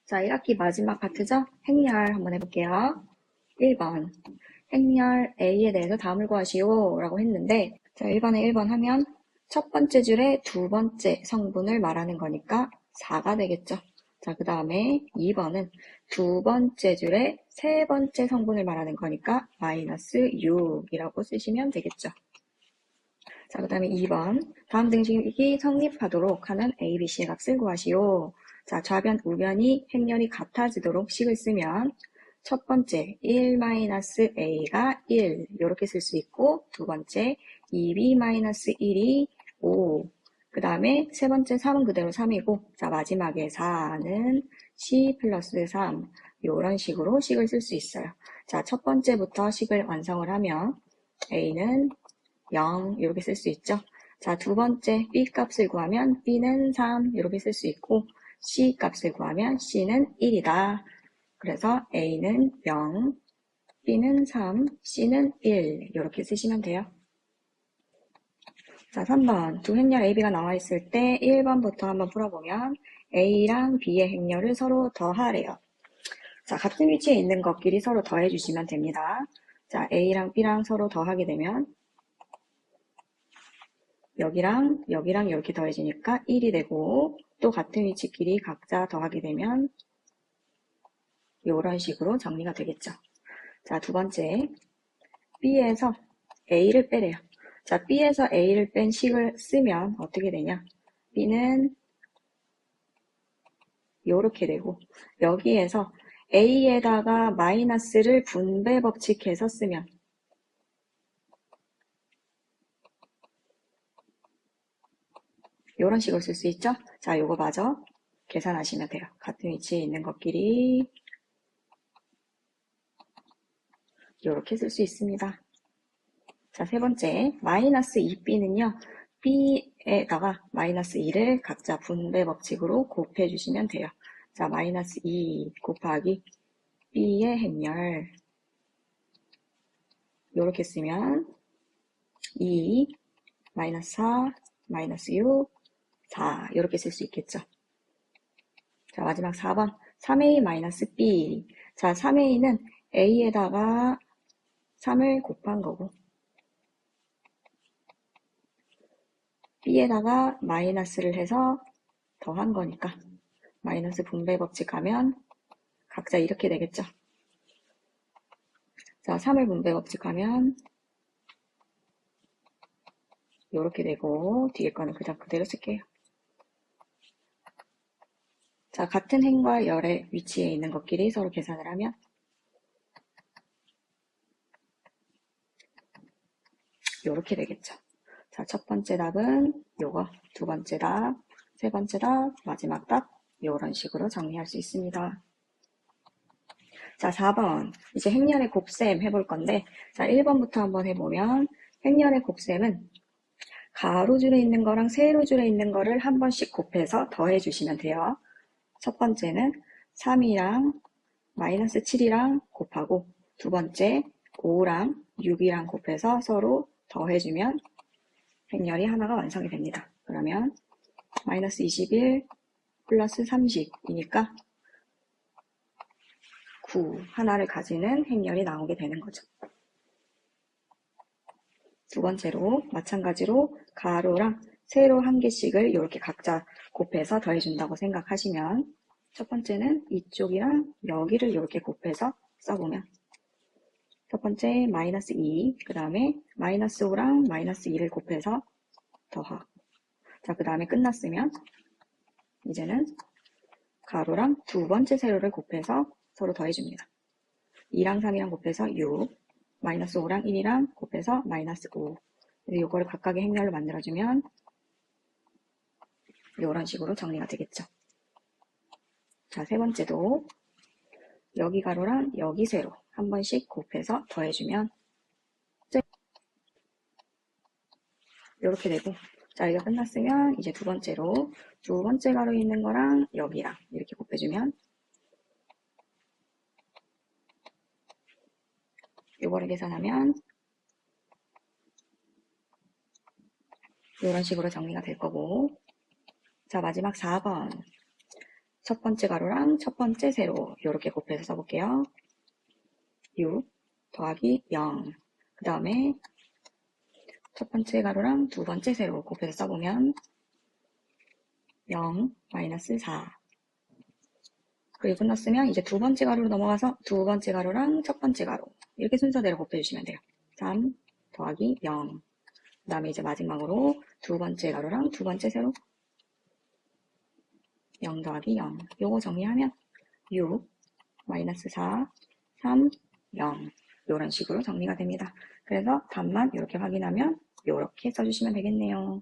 자, 1학기 마지막 파트죠? 행렬 한번 해볼게요. 1번. 행렬 A에 대해서 다음을 구하시오 라고 했는데, 자, 1번에 1번 하면 첫 번째 줄에 두 번째 성분을 말하는 거니까 4가 되겠죠. 자, 그 다음에 2번은 두 번째 줄에 세 번째 성분을 말하는 거니까 마이너스 6이라고 쓰시면 되겠죠. 자, 그 다음에 2번. 다음 등식이 성립하도록 하는 A, B, C의 값을 구하시오. 자, 좌변, 우변이 행렬이 같아지도록 식을 쓰면 첫 번째 1-A가 1 이렇게 쓸 수 있고 두 번째 2B-1이 5 그 다음에 세 번째 3은 그대로 3이고 자 마지막에 4는 C 플러스 3 이런 식으로 식을 쓸 수 있어요. 자, 첫 번째부터 식을 완성을 하면 A는 0 이렇게 쓸 수 있죠. 자, 두 번째 B 값을 구하면 B는 3 이렇게 쓸 수 있고 C 값을 구하면 C는 1이다. 그래서 A는 0, B는 3, C는 1 이렇게 쓰시면 돼요. 자, 3번 두 행렬 AB가 나와 있을 때 1번부터 한번 풀어보면 A랑 B의 행렬을 서로 더하래요. 자, 같은 위치에 있는 것끼리 서로 더해주시면 됩니다. 자, A랑 B랑 서로 더하게 되면 여기랑 여기랑 이렇게 더해지니까 1이 되고 또 같은 위치끼리 각자 더하게 되면 이런 식으로 정리가 되겠죠. 자, 두 번째 B에서 A를 빼래요. 자, B에서 A를 뺀 식을 쓰면 어떻게 되냐? B는 이렇게 되고 여기에서 A에다가 마이너스를 분배 법칙해서 쓰면 이런 식으로 쓸 수 있죠? 자, 요거 마저 계산하시면 돼요. 같은 위치에 있는 것끼리 이렇게 쓸 수 있습니다. 자, 세 번째, 마이너스 2b는요, b에다가 마이너스 2를 각자 분배 법칙으로 곱해주시면 돼요. 자, 마이너스 2 곱하기 b의 행렬. 이렇게 쓰면 2, 마이너스 4, 마이너스 6, 4 이렇게 쓸 수 있겠죠. 자, 마지막 4번, 3a 마이너스 b. 자, 3a는 a에다가 3을 곱한 거고 b에다가 마이너스를 해서 더한 거니까 마이너스 분배 법칙 하면 각자 이렇게 되겠죠. 자, 3을 분배 법칙 하면 이렇게 되고 뒤에 거는 그냥 그대로 쓸게요. 자, 같은 행과 열의 위치에 있는 것끼리 서로 계산을 하면 이렇게 되겠죠. 자, 첫 번째 답은 요거, 두 번째 답, 세 번째 답, 마지막 답 이런 식으로 정리할 수 있습니다. 자, 4번 이제 행렬의 곱셈 해볼 건데 자, 1번부터 한번 해보면 행렬의 곱셈은 가로줄에 있는 거랑 세로줄에 있는 거를 한 번씩 곱해서 더해주시면 돼요. 첫 번째는 3이랑 마이너스 7이랑 곱하고 두 번째 5랑 6이랑 곱해서 서로 더해주면 행렬이 하나가 완성이 됩니다. 그러면 마이너스 21 플러스 30이니까 9 하나를 가지는 행렬이 나오게 되는 거죠. 두 번째로 마찬가지로 가로랑 세로 한 개씩을 이렇게 각자 곱해서 더해준다고 생각하시면 첫 번째는 이쪽이랑 여기를 이렇게 곱해서 써보면 첫 번째 마이너스 2, 그 다음에 마이너스 5랑 마이너스 2를 곱해서 더하고 자, 그 다음에 끝났으면 이제는 가로랑 두 번째 세로를 곱해서 서로 더해줍니다. 2랑 3이랑 곱해서 6, 마이너스 5랑 1이랑 곱해서 마이너스 5 그래서 이거를 각각의 행렬로 만들어주면 이런 식으로 정리가 되겠죠. 자, 세 번째도 여기 가로랑 여기 세로 한 번씩 곱해서 더해주면 이렇게 되고 자, 이거 끝났으면 이제 두 번째로 두 번째 가로에 있는 거랑 여기랑 이렇게 곱해주면 이거를 계산하면 이런 식으로 정리가 될 거고 자, 마지막 4번 첫 번째 가로랑 첫 번째 세로 이렇게 곱해서 써볼게요. 6 더하기 0. 그 다음에 첫 번째 가로랑 두 번째 세로 곱해서 써보면 0 마이너스 4. 그리고 끝났으면 이제 두 번째 가로로 넘어가서 두 번째 가로랑 첫 번째 가로 이렇게 순서대로 곱해주시면 돼요. 3 더하기 0. 그 다음에 이제 마지막으로 두 번째 가로랑 두 번째 세로 0 더하기 0. 요거 정리하면 6 마이너스 4 3 0 이런 식으로 정리가 됩니다. 그래서 답만 이렇게 확인하면 이렇게 써주시면 되겠네요.